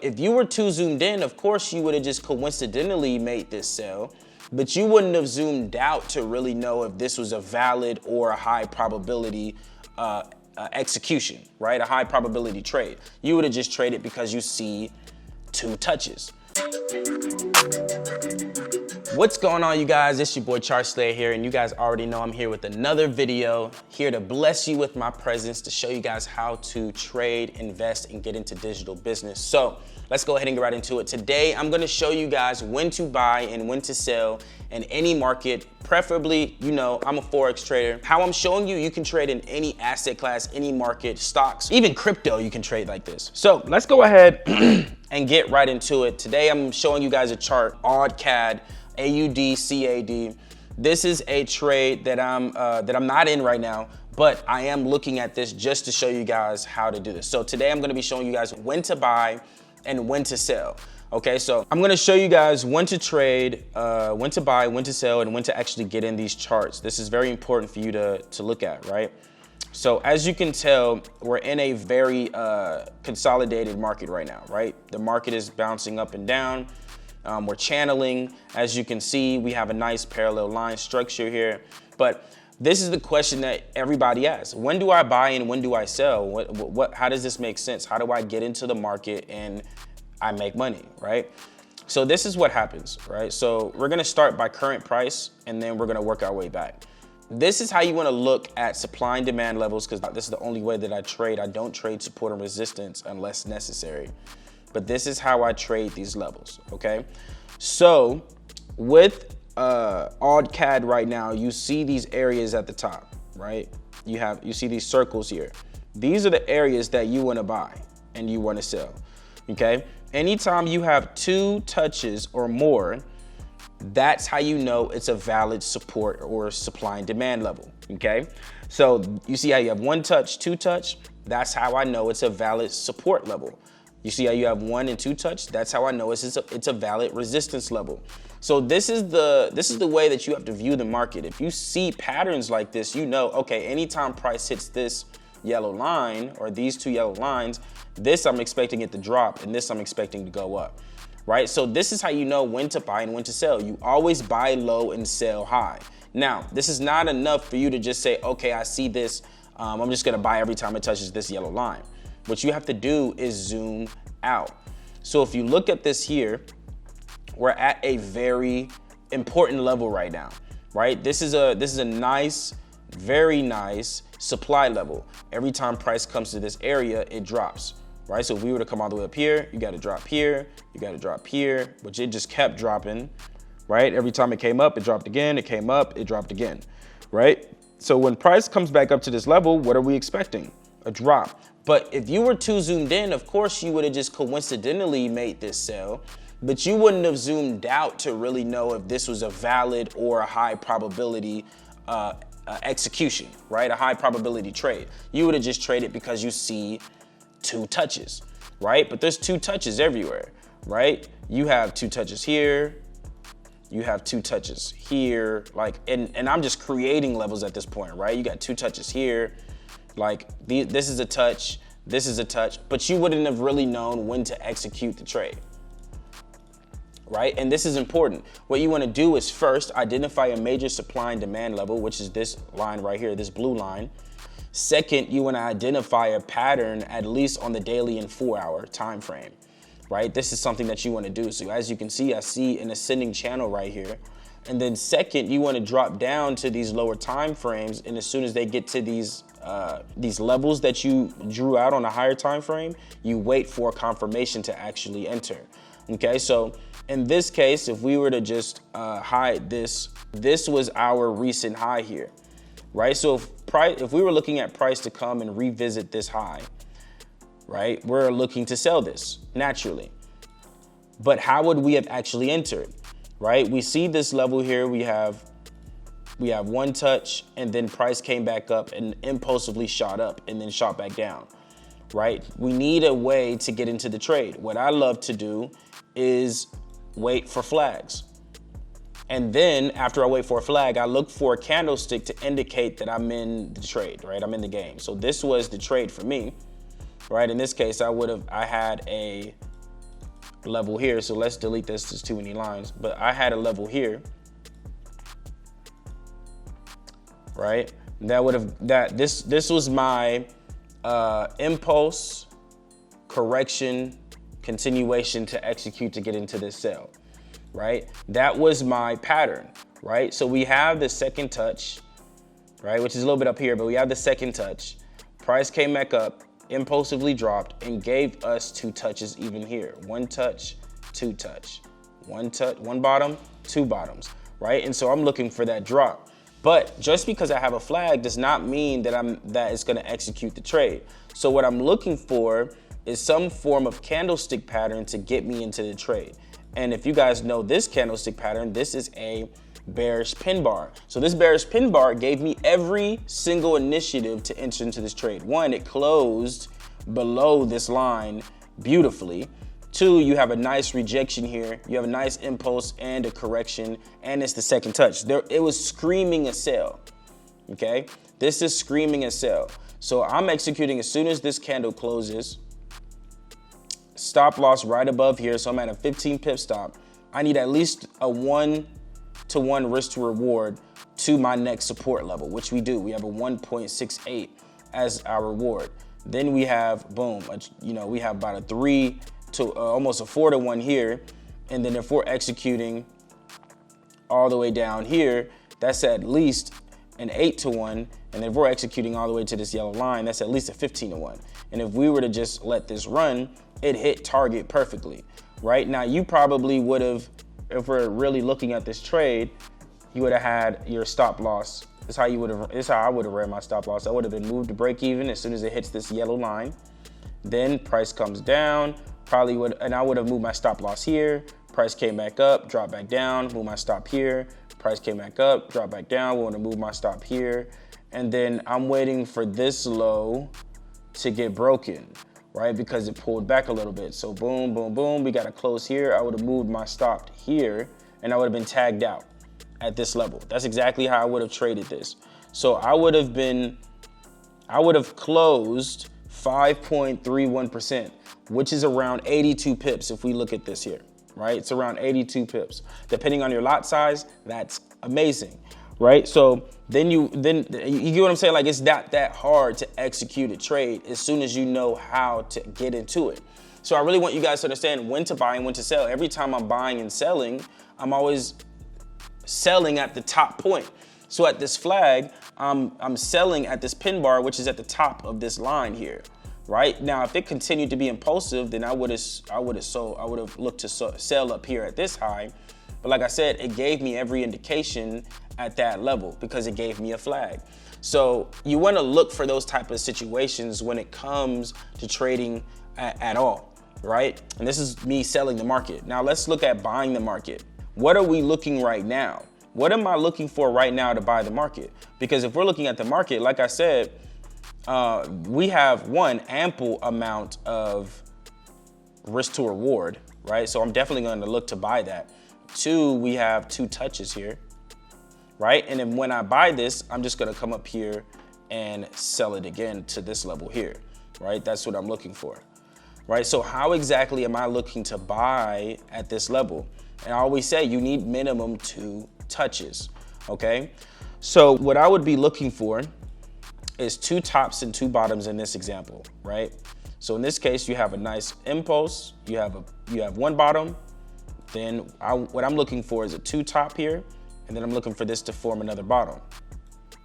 If you were too zoomed in, of course you would have just coincidentally made this sell, but you wouldn't have zoomed out to really know if this was a valid or a high probability execution, right? A high probability trade. You would have just traded because you see two touches. What's going on, you guys? It's your boy Chart Slayer here, and you guys already know I'm here with another video, here to bless you with my presence, to show you guys how to trade, invest, and get into digital business. So let's go ahead and get right into it. Today, I'm gonna show you guys when to buy and when to sell in any market, preferably, you know, I'm a Forex trader. How I'm showing you, you can trade in any asset class, any market, stocks, even crypto, you can trade like this. So let's go ahead and get right into it. Today, I'm showing you guys a chart, AUD, AUD, CAD. This is a trade that I'm not in right now, but I am looking at this just to show you guys how to do this. So today I'm gonna be showing you guys when to buy and when to sell. Okay, so I'm gonna show you guys when to trade, when to buy, when to sell, and when to actually get in these charts. This is very important for you to look at, right? So as you can tell, we're in a very consolidated market right now, right? The market is bouncing up and down. We're channeling. As you can see, we have a nice parallel line structure here. But this is the question that everybody asks. When do I buy and when do I sell? How does this make sense? How do I get into the market and I make money, right? So this is what happens, right? So we're gonna start by current price and then we're gonna work our way back. This is how you wanna look at supply and demand levels, because this is the only way that I trade. I don't trade support and resistance unless necessary. But this is how I trade these levels, okay? So with AUD right now, you see these areas at the top, right? You see these circles here. These are the areas that you wanna buy and you wanna sell, okay? Anytime you have two touches or more, that's how you know it's a valid support or supply and demand level, okay? So you see how you have one touch, two touch, that's how I know it's a valid support level. You see how you have one and two touch? That's how I know it's a valid resistance level. So this is the way that you have to view the market. If you see patterns like this, you know, okay, anytime price hits this yellow line or these two yellow lines, this I'm expecting it to drop and this I'm expecting to go up, right? So this is how you know when to buy and when to sell. You always buy low and sell high. Now, this is not enough for you to just say, okay, I see this, I'm just gonna buy every time it touches this yellow line. What you have to do is zoom out. So if you look at this here, we're at a very important level right now, right? This is a nice, very nice supply level. Every time price comes to this area, it drops, right? So if we were to come all the way up here, you gotta drop here, you gotta drop here, which it just kept dropping, right? Every time it came up, it dropped again, it came up, it dropped again, right? So when price comes back up to this level, what are we expecting? A drop. But if you were too zoomed in, of course you would have just coincidentally made this sell, but you wouldn't have zoomed out to really know if this was a valid or a high probability execution, right? A high probability trade. You would have just traded because you see two touches, right? But there's two touches everywhere, right? You have two touches here, you have two touches here, like, and I'm just creating levels at this point, right? You got two touches here, like this is a touch, this is a touch, but you wouldn't have really known when to execute the trade, right? And this is important. What you want to do is first identify a major supply and demand level, which is this line right here, this blue line. Second, you want to identify a pattern at least on the daily and 4-hour time frame, right? This is something that you want to do. So as you can see, I see an ascending channel right here. And then second, you want to drop down to these lower time frames, and as soon as they get to these levels that you drew out on a higher time frame, you wait for confirmation to actually enter. Okay, so in this case, if we were to just hide this, this was our recent high here, right? So if we were looking at price to come and revisit this high, right, we're looking to sell this naturally. But how would we have actually entered, right? We see this level here, we have one touch, and then price came back up and impulsively shot up and then shot back down, right? We need a way to get into the trade. What I love to do is wait for flags. And then after I wait for a flag, I look for a candlestick to indicate that I'm in the trade, right? I'm in the game. So this was the trade for me, right? In this case, I had a level here. So let's delete this, there's too many lines. But I had a level here, right? That would have, this was my impulse, correction, continuation to execute to get into this sell, right? That was my pattern, right? So we have the second touch, right? Which is a little bit up here, but we have the second touch. Price came back up, impulsively dropped, and gave us 2 touches even here. 1 touch, 2 touch. 1 touch, 1 bottom, 2 bottoms, right? And so I'm looking for that drop. But just because I have a flag does not mean that it's gonna execute the trade. So what I'm looking for is some form of candlestick pattern to get me into the trade. And if you guys know this candlestick pattern, this is a bearish pin bar. So this bearish pin bar gave me every single initiative to enter into this trade. 1, it closed below this line beautifully. 2, you have a nice rejection here. You have a nice impulse and a correction, and it's the second touch. It was screaming a sell, okay? This is screaming a sell. So I'm executing as soon as this candle closes. Stop loss right above here, so I'm at a 15 pip stop. I need at least a 1-to-1 risk to reward to my next support level, which we do. We have a 1.68 as our reward. Then we have, boom, we have about a 3 to almost a 4-to-1 here. And then if we're executing all the way down here, that's at least an 8-to-1. And if we're executing all the way to this yellow line, that's at least a 15-to-1. And if we were to just let this run, it hit target perfectly. Right now, you probably would have, if we're really looking at this trade, you would have had your stop loss. This how I would have read my stop loss. I would have been moved to break even as soon as it hits this yellow line. Then price comes down, and I would have moved my stop loss here. Price came back up, dropped back down, move my stop here. Price came back up, dropped back down. We want to move my stop here. And then I'm waiting for this low to get broken, right? Because it pulled back a little bit. So boom, boom, boom, we got to close here. I would have moved my stop here and I would have been tagged out at this level. That's exactly how I would have traded this. So I would have closed 5.31%, which is around 82 pips if we look at this here, right? It's around 82 pips. Depending on your lot size, that's amazing, right? So then you get what I'm saying? Like, it's not that hard to execute a trade as soon as you know how to get into it. So I really want you guys to understand when to buy and when to sell. Every time I'm buying and selling, I'm always selling at the top point. So at this flag, I'm selling at this pin bar, which is at the top of this line here, right? Now, if it continued to be impulsive, then I would have looked to sell up here at this high. But like I said, it gave me every indication at that level because it gave me a flag. So you want to look for those type of situations when it comes to trading at all, right? And this is me selling the market. Now let's look at buying the market. What are we looking right now? What am I looking for right now to buy the market? Because if we're looking at the market, like I said, we have one ample amount of risk to reward, right? So I'm definitely going to look to buy that. 2, we have 2 touches here, right? And then when I buy this, I'm just going to come up here and sell it again to this level here, right? That's what I'm looking for, right? So how exactly am I looking to buy at this level? And I always say you need minimum 2 touches, okay? So what I would be looking for is 2 tops and 2 bottoms in this example, right? So in this case, you have a nice impulse, you have 1 bottom, then what I'm looking for is a 2 top here, and then I'm looking for this to form another bottom,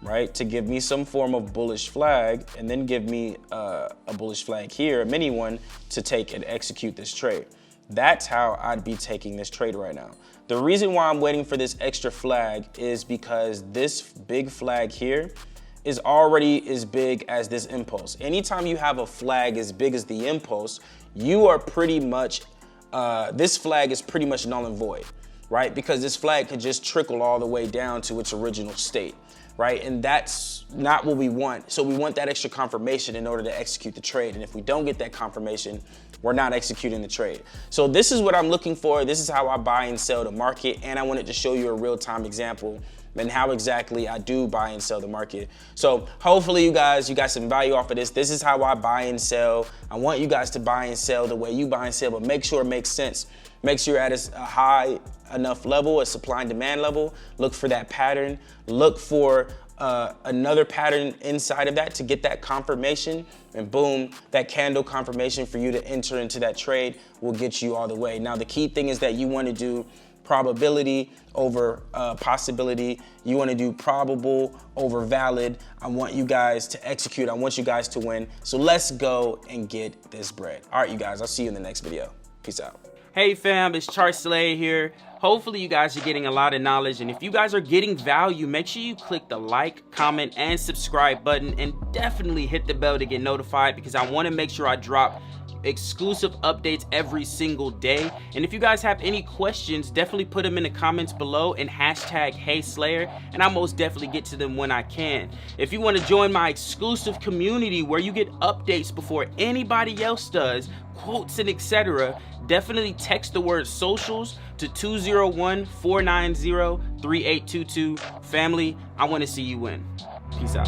right? To give me some form of bullish flag, and then give me a bullish flag here, a mini one, to take and execute this trade. That's how I'd be taking this trade right now. The reason why I'm waiting for this extra flag is because this big flag here is already as big as this impulse. Anytime you have a flag as big as the impulse, you are pretty much, this flag is pretty much null and void, right? Because this flag could just trickle all the way down to its original state, right? And that's not what we want. So we want that extra confirmation in order to execute the trade. And if we don't get that confirmation, we're not executing the trade. So this is what I'm looking for. This is how I buy and sell the market. And I wanted to show you a real-time example and how exactly I do buy and sell the market. So hopefully you got some value off of this. This is how I buy and sell. I want you guys to buy and sell the way you buy and sell, but make sure it makes sense. Make sure you're at a high enough level, a supply and demand level. Look for that pattern. Look for another pattern inside of that to get that confirmation, and boom, that candle confirmation for you to enter into that trade will get you all the way. Now, the key thing is that you want to do probability over possibility. You want to do probable over valid. I want you guys to execute. I want you guys to win. So let's go and get this bread. All right, you guys, I'll see you in the next video. Peace out. Hey fam, it's Charsley here. Hopefully you guys are getting a lot of knowledge, and if you guys are getting value, make sure you click the like, comment, and subscribe button, and definitely hit the bell to get notified, because I want to make sure I drop exclusive updates every single day. And if you guys have any questions, definitely put them in the comments below and hashtag HeySlayer, and I'll most definitely get to them when I can. If you want to join my exclusive community where you get updates before anybody else does, quotes and etc., definitely text the word socials to 201-490-3822. Family, I want to see you win. Peace out.